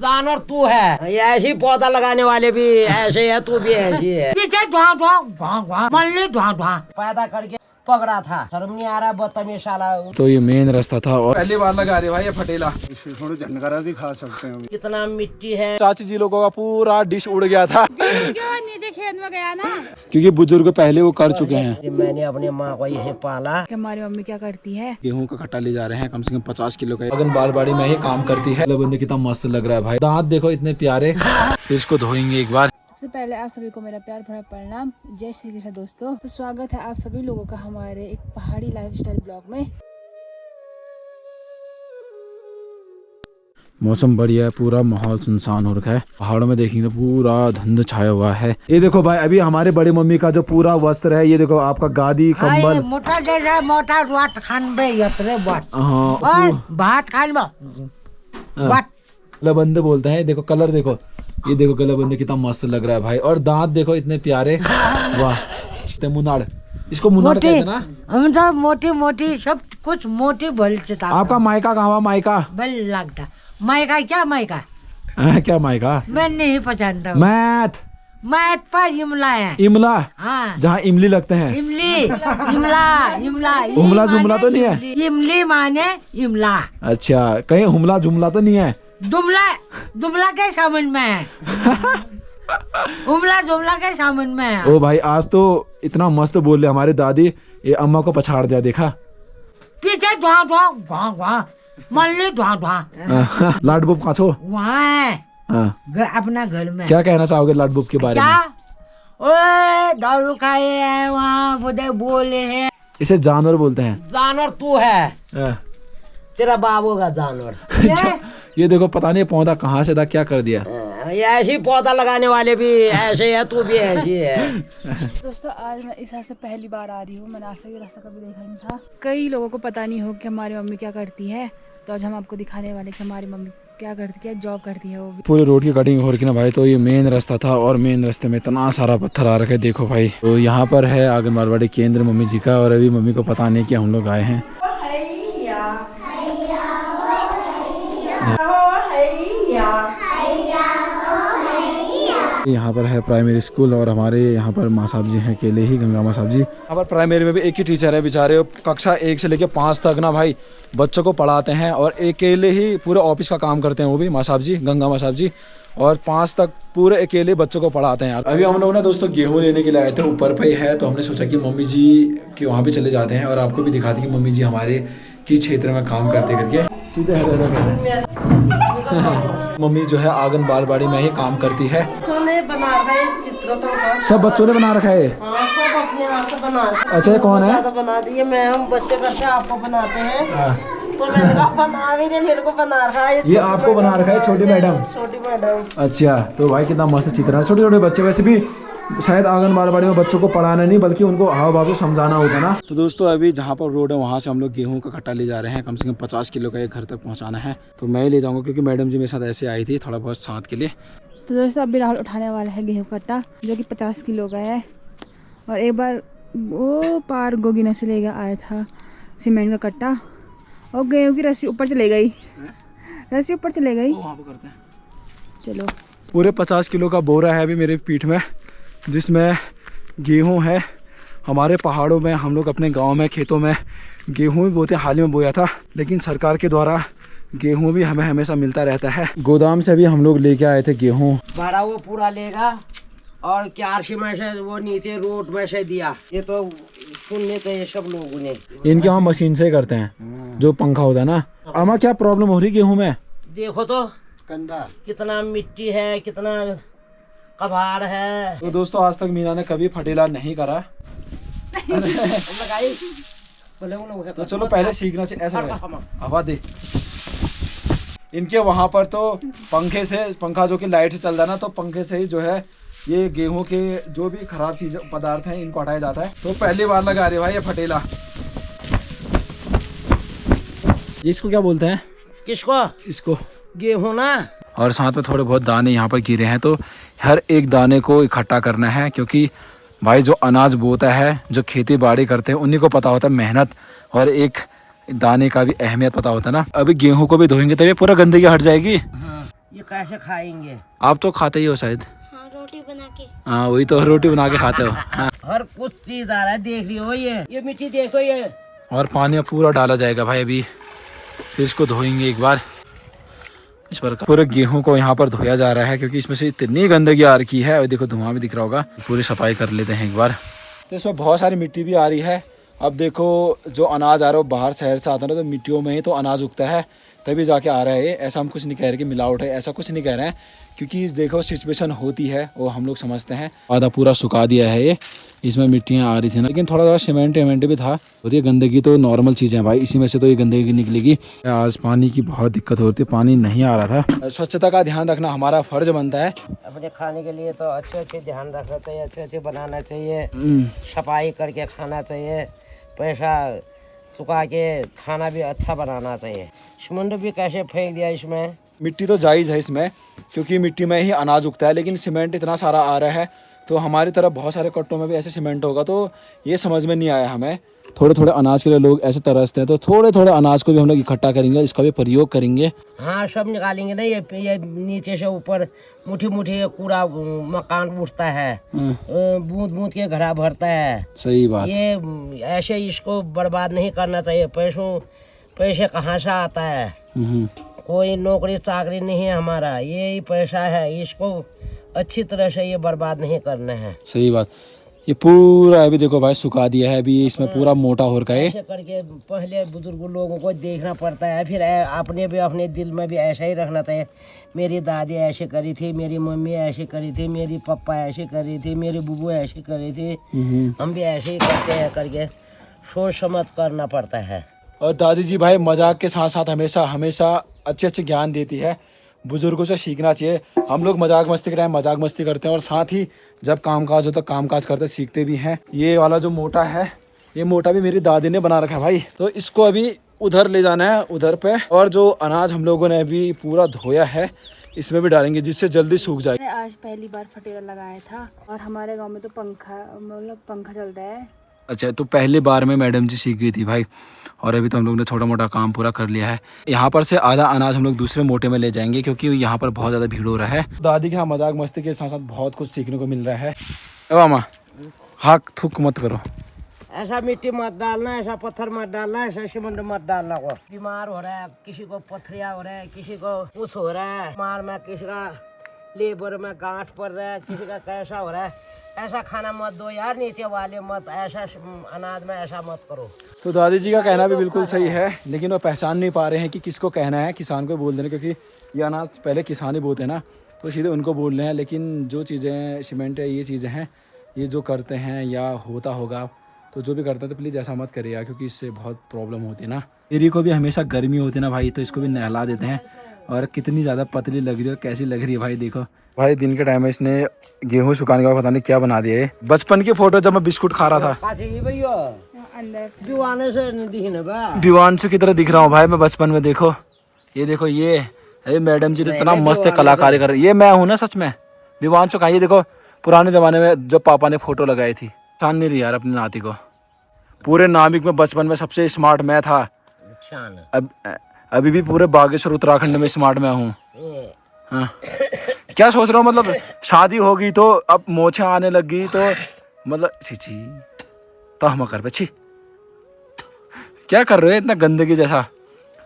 जानवर तू है, ये ऐसी पौधा लगाने वाले भी ऐसे है, तू भी ऐसी है। पीछे पैदा करके पकड़ा था, शर्म नहीं आ रहा, बदतमीज साला। तो ये मेन रास्ता था और पहली बार लगा रहे भाई ये फटेला। थोड़ी झनकारा भी खा सकते हैं। कितना मिट्टी है। चाची जी लोगों का पूरा डिश उड़ गया था क्यों नीचे खेत में गया ना, क्योंकि बुजुर्ग पहले वो कर चुके हैं। मैंने अपने माँ को यही पाला। हमारी मम्मी क्या करती है, गेहूं का कट्टा ले जा रहे हैं, कम से कम 50 किलो का। अगन बालबाड़ी में ही काम करती है। बंदे कितना मस्त लग रहा है भाई, दांत देखो इतने प्यारे। फिर इसको धोएंगे एक बार। सबसे पहले आप सभी को मेरा प्यार भरा प्रणाम। जय श्री कृष्ण दोस्तों, तो स्वागत है आप सभी लोगों का हमारे एक पहाड़ी लाइफस्टाइल ब्लॉग में। मौसम बढ़िया है, पूरा माहौल सुनसान हो रखा है। पहाड़ों में देखेंगे तो पूरा धुंध छाया हुआ है। ये देखो भाई, अभी हमारे बड़ी मम्मी का जो पूरा वस्त्र है, ये देखो आपका गादी कंबल। मोटा जैसा मोटा वाट खान बे यतरे वाट हाँ और भात खान बा वाट गलाबंद बोलते हैं। देखो कलर देखो, ये देखो गलाबंद कितना मस्त लग रहा है भाई। और दांत देखो इतने प्यारे, वाह। मुनाड़, इसको मुनाड़ कहते हैं ना। हम तो मोटी मोटी सब कुछ मोटी बोलते था। आपका मायका कहाँ हुआ? मायका बल लगता मायका क्या मायका क्या मायका? मैं नहीं पहचानता। मैथ मैथ पर इमला है। इमला, हाँ जहाँ इमली लगते हैं। इमली इमला इमला हुमला जुमला तो नहीं है? इमली माने इमला। अच्छा, कहीं हुमला जुमला तो नहीं है? जुमला जुमला के सामन में है। उमला जुमला के सामन में है। ओ भाई, आज तो इतना मस्त बोल रहे हमारी दादी, ये अम्मा को पछाड़ दिया। देखा पीछे धुआं धुआं धुआं धुआं मल्ली धुआं धुआं लाडबुब कहाँ छो? वहाँ है हाँ। अपना घर में। क्या कहना चाहोगे लाडबुब के बारे क्या? में? ओए दारू खाए हैं वहाँ, बोले बोले हैं। इसे जानवर बोलते हैं। जानवर तू है, हाँ। तेरा बाबू का जानवर। ये देखो, पता नहीं पौधा कहाँ से था, क्या कर दिया। ये ऐसी पौधा लगाने वाले भी ऐसे है, तू भी ऐसी है। दोस्तों, आज मैं इस से पहली बार आ रही हूँ। मैंने आज तक ये रास्ता कभी देखा नहीं था। कई लोगों को पता नहीं हो कि हमारी मम्मी क्या करती है, तो आज हम आपको दिखाने वाले कि हमारी मम्मी क्या करती है, जॉब करती है वो भी। पूरे रोड की कटिंग हो रही ना भाई। तो ये मेन रास्ता था और मेन रास्ते में इतना सारा पत्थर आ रखा है, देखो भाई। तो यहाँ पर है आंगन बालवाड़ी केंद्र मम्मी जी का, और अभी मम्मी को पता नहीं कि हम लोग आए हैं। यहाँ पर है प्राइमरी स्कूल, और हमारे यहाँ पर माँ साहब जी हैं अकेले ही, गंगा माँ साहब जी। यहाँ पर प्राइमरी में भी एक ही टीचर है बेचारे, कक्षा 1 से लेकर 5 तक ना भाई बच्चों को पढ़ाते हैं, और अकेले ही पूरे ऑफिस का काम करते हैं वो भी माँ साहब जी, गंगा माँ साहब जी। और 5 तक पूरे अकेले बच्चों को पढ़ाते हैं। अभी हम लोग ना दोस्तों गेहूँ लेने के लिए आए थे, ऊपर पे है, तो हमने सोचा कि मम्मी जी के वहाँ पे चले जाते हैं और आपको भी दिखाते हैं कि मम्मी जी हमारे किस क्षेत्र में काम करते करके। सीधे मम्मी जो है आंगन बालवाड़ी में ही काम करती है। बना रखा है चित्र तो सब बच्चों ने बना रखा है। हाँ, सब अपने हाथ से बना रखा है। अच्छा, ये कौन है? बना दिए, मैं हम बच्चे करते हैं, आपको बनाते हैं। तो मैंने कहा बना भी दे, मेरे को बना रखा है। ये आपको बना रखा है छोटी मैडम? छोटी मैडम। अच्छा, तो भाई कितना मस्त चित्र है। छोटे छोटे बच्चे, वैसे भी शायद आंगन बालवाड़ी में बच्चों को पढ़ाना नहीं बल्कि उनको हाव भाव से समझाना होता है ना। तो दोस्तों, अभी जहाँ पर रोड है वहाँ से हम लोग गेहूं का कट्टा ले जा रहे हैं। कम से कम 50 किलो का एक घर तक पहुँचाना है। तो मैं ही ले जाऊँगा क्योंकि मैडम जी मेरे साथ ऐसे आई थी थोड़ा बहुत साथ के लिए। तो दोस्तों, अभी राहुल उठाने वाला है गेहूँ कट्टा, जो कि 50 किलो का है। और एक बार वो पार गोगिना से लेकर आया था सीमेंट का कट्टा, और गेहूँ की रस्सी ऊपर चले गई, रस्सी ऊपर चले गई। वहाँ पर करते हैं। चलो, पूरे 50 किलो का बोरा है अभी मेरे पीठ में, जिसमें गेहूं है। हमारे पहाड़ों में हम लोग अपने गांव में खेतों में गेहूं भी बोते, हाल ही में बोया था, लेकिन सरकार के द्वारा गेहूं भी हमें हमेशा मिलता रहता है। गोदाम से भी हम लोग लेके आए थे गेहूं। भाड़ा वो पूरा लेगा, और क्यारसी में से वो नीचे रोड में से दिया। ये तो सुन लेते हैं सब लोगों ने। इनके वहाँ मशीन से करते हैं, जो पंखा होता है ना। अम्मा, क्या प्रॉब्लम हो रही गेहूं में? देखो तो गंदा कितना मिट्टी है, कितना कबाड़ है। तो दोस्तों, आज तक मीना ने कभी फटेला नहीं करा। तो चलो पहले सीखना से ऐसा हवा दे। इनके वहाँ पर तो पंखे से, पंखा जो कि लाइट से चलता है ना, तो पंखे से ही जो है ये गेहूं के जो भी खराब चीज पदार्थ हैं इनको हटाया जाता है। तो पहली बार लगा रहे भाई ये फटेला। इसको क्या बोलते हैं? किसको? इसको गेहूं ना। और साथ में थोड़े बहुत दाने यहाँ पर गिरे हैं, तो हर एक दाने को इकट्ठा करना है, क्योंकि भाई जो अनाज बोता है, जो खेती बाड़ी करते हैं, उन्हीं को पता होता है मेहनत और एक दाने का भी अहमियत पता होता है ना। अभी गेहूं को भी धोएंगे तभी पूरा गंदगी हट जाएगी। ये कैसे खाएंगे? आप तो खाते ही हो शायद। हाँ रोटी बना के। हाँ वही तो, रोटी बना के खाते हो। हाँ। हर कुछ चीज आ रहा है, देख रही हो ये मिट्टी देखो ये। और पानी अब पूरा डाला जाएगा भाई अभी, फिर इसको धोएंगे एक बार। इस पर पूरे गेहूं को यहाँ पर धोया जा रहा है क्योंकि इसमें से इतनी गंदगी आ रखी है। और देखो धुआं भी दिख रहा होगा। पूरी सफाई कर लेते हैं एक बार। तो इसमें बहुत सारी मिट्टी भी आ रही है। अब देखो जो अनाज आ रहा है वो बाहर शहर से आता है ना, तो मिट्टियों में ही तो अनाज उगता है, तभी जाके आ रहा है ये। ऐसा हम कुछ नहीं कह रहे कि मिलावट है, ऐसा कुछ नहीं कह रहे हैं, क्योंकि देखो सिचुएशन होती है वो हम लोग समझते हैं। आधा पूरा सुखा दिया है ये, इसमें मिट्टियाँ आ रही थी ना, लेकिन थोड़ा थोड़ा सीमेंट भी था। और ये गंदगी तो नॉर्मल चीज़ें हैं भाई, इसी में से तो ये गंदगी निकलेगी। आज पानी की बहुत दिक्कत होती है, पानी नहीं आ रहा था। स्वच्छता का ध्यान रखना हमारा फर्ज बनता है। अपने खाने के लिए तो अच्छे ध्यान रखना चाहिए, अच्छे बनाना चाहिए, सफाई करके खाना चाहिए, पैसा चुका के खाना भी अच्छा बनाना चाहिए। सीमेंट भी कैसे फेंक दिया इसमें? मिट्टी तो जायज़ है इसमें, क्योंकि मिट्टी में ही अनाज उगता है, लेकिन सीमेंट इतना सारा आ रहा है तो हमारी तरफ बहुत सारे कट्टों में भी ऐसे सीमेंट होगा, तो ये समझ में नहीं आया हमें। थोड़े थोड़े अनाज के लिए लोग ऐसे तरसते हैं, तो थोड़े थोड़े अनाज को भी हम लोग इकट्ठा करेंगे, इसका भी प्रयोग करेंगे। हाँ सब निकालेंगे ना, ये नीचे से ऊपर मुट्ठी कूड़ा मकान उठता है, बूंद बूंद के घड़ा भरता है। सही बात। ये ऐसे इसको बर्बाद नहीं करना चाहिए। पैसे कहाँ से आता है? कोई नौकरी चाकरी नहीं है हमारा, ये पैसा है, इसको अच्छी तरह से ये बर्बाद नहीं करना है। सही बात। ये पूरा अभी देखो भाई सुखा दिया है, अभी इसमें पूरा मोटा हो रखा है। ऐसे करके पहले बुजुर्ग लोगों को देखना पड़ता है, फिर आपने भी अपने दिल में भी ऐसा ही रखना चाहिए। मेरी दादी ऐसे करी थी, मेरी मम्मी ऐसे करी थी, मेरी पापा ऐसे करी थी, मेरी बुबू ऐसे करी थी, हम भी ऐसे ही करते हैं करके सोच समझ करना पड़ता है। और दादी जी भाई मजाक के साथ साथ हमेशा अच्छे ज्ञान देती है। बुजुर्गों से सीखना चाहिए। हम लोग मजाक मस्ती करते हैं, और साथ ही जब कामकाज होता है कामकाज करते सीखते भी हैं। ये वाला जो मोटा है, ये मोटा भी मेरी दादी ने बना रखा है भाई, तो इसको अभी उधर ले जाना है, उधर पे। और जो अनाज हम लोगों ने अभी पूरा धोया है इसमें भी डालेंगे, जिससे जल्दी सूख जाए। मैंने आज पहली बार फटेरा लगाया था, और हमारे गांव में तो पंखा चलता है। अच्छा, तो पहली बार में मैडम जी सीख गई थी भाई, और अभी तो हम लोग ने छोटा मोटा काम पूरा कर लिया है। यहाँ पर से आधा अनाज हम लोग दूसरे मोटे में ले जाएंगे, क्योंकि यहाँ पर बहुत ज़्यादा भीड़ हो रहा है। दादी के यहाँ मजाक मस्ती के साथ साथ बहुत कुछ सीखने को मिल रहा है। मामा हाक थूक मत करो, ऐसा मिट्टी मत डालना, ऐसा पत्थर मत डालना, ऐसा सीमेंट मत डालना। को बीमार हो रहा है, किसी को पथरिया हो रहा है, किसी को कुछ हो रहा है, मार में किसी का लेबर में गांठ पड़ रहा है, किसी का कैसा हो रहा है, ऐसा खाना मत दो यार, नीचे वाले मत, ऐसा अनाज में ऐसा मत करो। तो दादी जी का कहना भी बिल्कुल सही है, लेकिन वो पहचान नहीं पा रहे हैं कि किसको कहना है। किसान को बोल देना, क्योंकि ये अनाज पहले किसान ही बोते हैं ना, तो सीधे उनको बोल रहे हैं। लेकिन जो चीज़ें सीमेंट है, ये चीज़ें हैं, ये जो करते हैं या होता होगा, तो जो भी करता है तो प्लीज़ ऐसा मत करिएगा, क्योंकि इससे बहुत प्रॉब्लम होती है ना। तेरी को भी हमेशा गर्मी होती है ना भाई, तो इसको भी नहला देते हैं। और कितनी ज़्यादा पतली लग रही है, कैसी लग रही है भाई, देखो भाई। दिन के टाइम में इसने गेहूं सुखाने का पता नहीं क्या बना दिया है। बचपन की फोटो जब मैं बिस्कुट खा रहा था, विवांशु की तरह दिख रहा हूँ भाई मैं बचपन में। देखो ये देखो, ये मैडम जी इतना मस्त कलाकारी कर रही है। ये मैं हूँ ना सच में विवांशु का। ये देखो पुराने जमाने में जब पापा ने फोटो लगाई थी। पहचान नहीं रही यार अपनी नाती को। पूरे नामिक में बचपन में सबसे स्मार्ट मैं था, अभी भी पूरे बागेश्वर उत्तराखंड में स्मार्ट मैं हूँ। हाँ। क्या सोच रहा हूँ, मतलब शादी होगी तो अब मोछें आने लगी तो मतलब छी तो हम कर पे छी क्या कर रहे हो इतना गंदगी जैसा।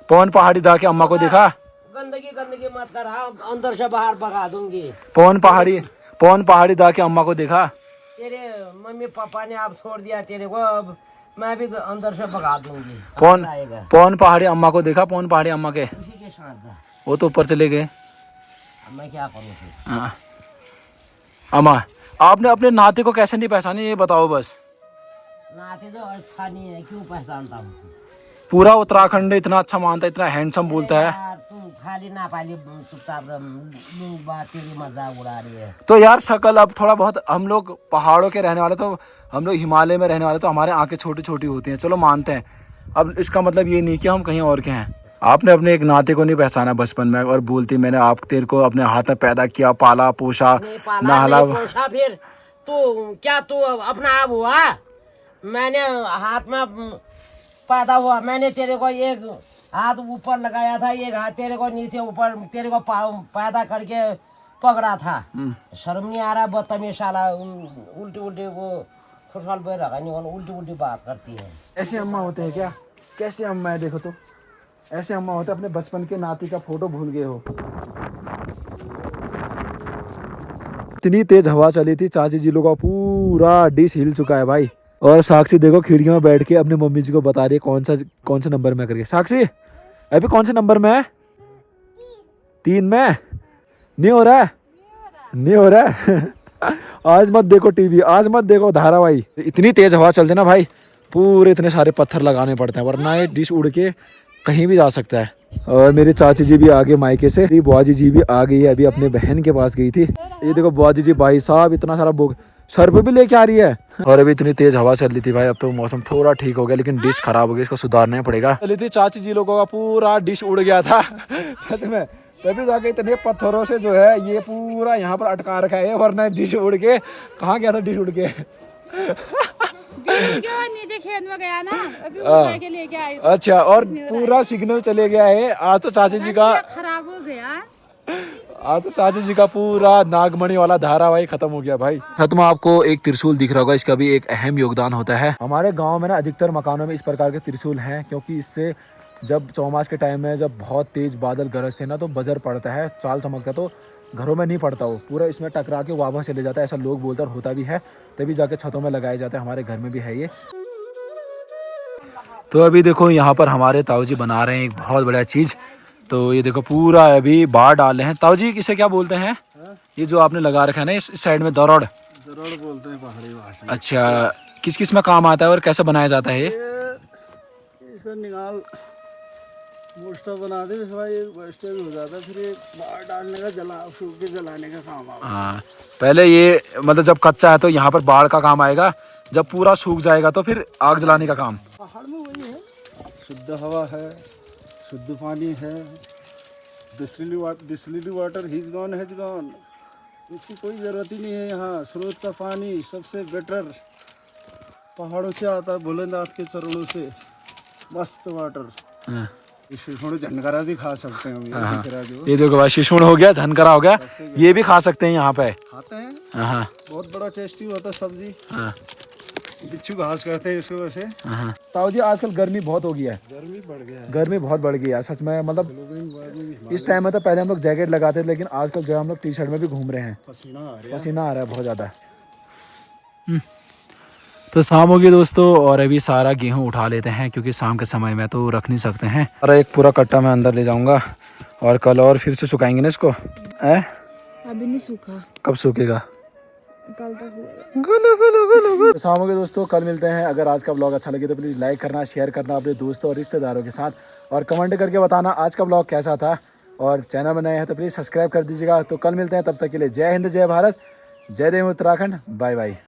पवन पहाड़ी दा के अम्मा को दिखा। गंदगी मत कर, अंदर से बाहर भगा दूंगी। पवन पहाड़ी दा के अम्मा को देखा। तेरे मम्मी पापा ने आप छोड़ दिया तेरे को, अब मैं भी अंदर से भगा दूंगी। पवन पहाड़ी अम्मा को देखा। पवन पहाड़ी अम्मा के साथ वो तो ऊपर चले गए। मैं क्या करूँ? हाँ अम्मा, आपने अपने नाते को कैसे नहीं पहचानी, ये बताओ बस। नाते तो अच्छा नहीं है, क्यों पहचानता हूँ? पूरा उत्तराखंड इतना अच्छा मानता है, इतना हैंडसम बोलता है। तू खाली ना पाली चुपचाप लोग बात तेरी मजाक उड़ा रही है। तो यार शक्ल अब थोड़ा बहुत, हम लोग पहाड़ों के रहने वाले, तो हम लोग हिमालय में रहने वाले, तो हमारे आंखें छोटी छोटी होती हैं, चलो मानते हैं। अब इसका मतलब ये नहीं कि हम कहीं और के हैं। आपने अपने एक नाते को नहीं पहचाना बचपन में, और बोलती मैंने आप तेरे को अपने हाथ में पैदा किया, पाला पोषा, नहला। फिर तू क्या तू अपना आप हुआ? मैंने हाथ में पैदा हुआ, मैंने तेरे को एक हाथ ऊपर लगाया था, एक हाथ तेरे को नीचे ऊपर तेरे को पैदा करके पकड़ा था। शर्म नहीं आ रहा? बदतमीज साला, उल्टी उल्टी वो खुशहाल पे रखा नहीं, उल्टी उल्टी बात करती है। ऐसे अम्मा होते हैं क्या? कैसे अम्मा है? देखो तो ऐसे अम्मा होते हैं। अपने बचपन के नाती का फोटो भूल गए हो। इतनी तेज हवा चली थी, चाची जी लोग का पूरा डिश हिल चुका है भाई। और साक्षी देखो खिड़की में बैठ के अपनी मम्मी जी को बता रही है कौन सा नंबर में करके। साक्षी अभी कौन से नंबर में है? 3 में नहीं हो रहा है, नहीं हो रहा है। आज मत देखो टीवी, आज मत देखो धारावाही। इतनी तेज हवा चलती है ना भाई, पूरे इतने सारे पत्थर लगाने पड़ते हैं, वरना ये डिश उड़ के कहीं भी जा सकता है। और मेरी चाची जी भी आ गए मायके से, मेरी बुआ जी भी आ गई है, अभी अपने बहन के पास गई थी। ये देखो बुआ जी भाई साहब इतना सारा बोग सर पे भी लेके आ रही है। और अभी इतनी तेज हवा चल रही थी भाई, अब तो मौसम थोड़ा ठीक हो गया, लेकिन डिश खराब हो गई, इसको सुधारना पड़ेगा। चली थी चाची जी लोगों का पूरा डिश उड़ गया था सच में। तभी जाके इतने पत्थरों से जो है ये पूरा यहाँ पर अटका रखा है, वरना डिश उड़ के कहाँ गया था? डिश उड़ के नीचे खेत में गया ना, अभी उठा के लेके आई। अच्छा, और पूरा सिग्नल चले गया है। आज तो चाची जी का खराब हो गया। आज तो चाची जी का पूरा नागमणि वाला धारावाहिक खत्म हो गया भाई। खत्म। आपको एक त्रिशूल दिख रहा होगा, इसका भी एक अहम योगदान होता है। हमारे गांव में ना अधिकतर मकानों में इस प्रकार के त्रिशूल हैं, क्योंकि इससे जब चौमास के टाइम में जब बहुत तेज बादल गरजते हैं ना, तो बजर पड़ता है, चाल चमकता है, तो घरों में नहीं पड़ता, वो पूरा इसमें टकरा के वापस चले जाता है, ऐसा लोग बोलते हैं और होता भी है। तभी जाके छतों में लगाया जाता है, हमारे घर में भी है ये। तो अभी देखो यहाँ पर हमारे ताऊ जी बना रहे हैं एक बहुत बड़ा चीज़। तो ये देखो पूरा अभी बाढ़ डाले हैं। ताऊ जी इसे क्या बोलते हैं? ये जो आपने लगा रखा है ना इस साइड में, दरोड़ बोलते हैं पहाड़ी भाषा। अच्छा, किस किस में काम आता है और कैसे बनाया जाता है ये? इसका निकाल मोस्टा बना दे, वेस्ट हो जाता है, फिर ये बाहर डालने का सूख के जलाने का काम आता है। हाँ, पहले ये मतलब जब कच्चा है तो यहाँ पर बाढ़ का काम आएगा, जब पूरा सूख जाएगा तो फिर आग जलाने का काम। पहाड़ में वही है, शुद्ध हवा है, शुद्ध पानी है। डिस्टिल्ड वाटर हिज गॉन इसकी कोई ज़रूरत ही नहीं है यहाँ। स्रोत का पानी सबसे बेटर पहाड़ों से आता है, भोलेनाथ के चरणों से, मस्त वाटर। शिशुण झनकरा भी खा सकते हैं हम। ये देखो भाई, शिशुण हो गया, झनकरा हो गया, ये भी खा सकते हैं यहाँ पे। खाते हैं, बहुत बड़ा टेस्टी होता है सब्जी। बिच्छू घास कहते हैं इसको वैसे। ताऊ जी आजकल गर्मी बहुत हो गई है, गर्मी बढ़ गया है, गर्मी बहुत बढ़ गई है सच में। मतलब इस टाइम में तो पहले हम लोग जैकेट लगाते थे, लेकिन आजकल जो है हम लोग टी शर्ट में भी घूम रहे हैं, पसीना आ रहा है बहुत ज़्यादा। तो शाम होगी दोस्तों, और अभी सारा गेहूं उठा लेते हैं, क्योंकि शाम के समय में तो रख नहीं सकते हैं। और एक पूरा कट्टा मैं अंदर ले जाऊंगा, और कल और फिर से सुखाएंगे ना इसको। अभी नहीं सूखा, कब सूखेगा? कल तक। तो शाम होगी दोस्तों, कल मिलते हैं। अगर आज का ब्लॉग अच्छा लगे तो प्लीज़ लाइक करना, शेयर करना अपने दोस्तों और रिश्तेदारों के साथ, और कमेंट करके बताना आज का ब्लॉग कैसा था। और चैनल बनाए हैं तो प्लीज़ सब्सक्राइब कर दीजिएगा। तो कल मिलते हैं, तब तक के लिए जय हिंद, जय भारत, जय देव उत्तराखंड, बाय बाय।